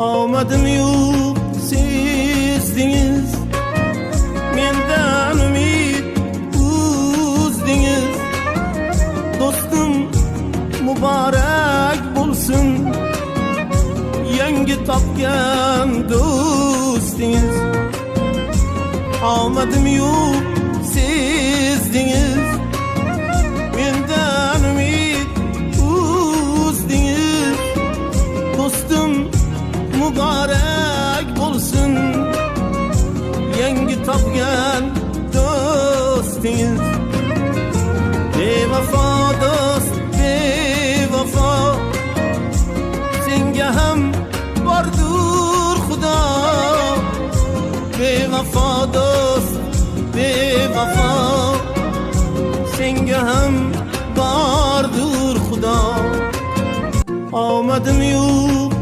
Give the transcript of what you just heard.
Omadim yo'q sizdingiz, mendan umid uzdingiz. Do'stim muborak bo'lsin, yangi topgan do'stingiz. Omadim yo'q sizdingiz, mendan umid uzdingiz. Do'stim muborak bo'lsin, yangi topgan do'stingiz. Bevafo do'st, bevafo, senga ham bordur Xudo. Bevafo do'st, bevafo, senga ham bordur Xudo. Omadim yo'q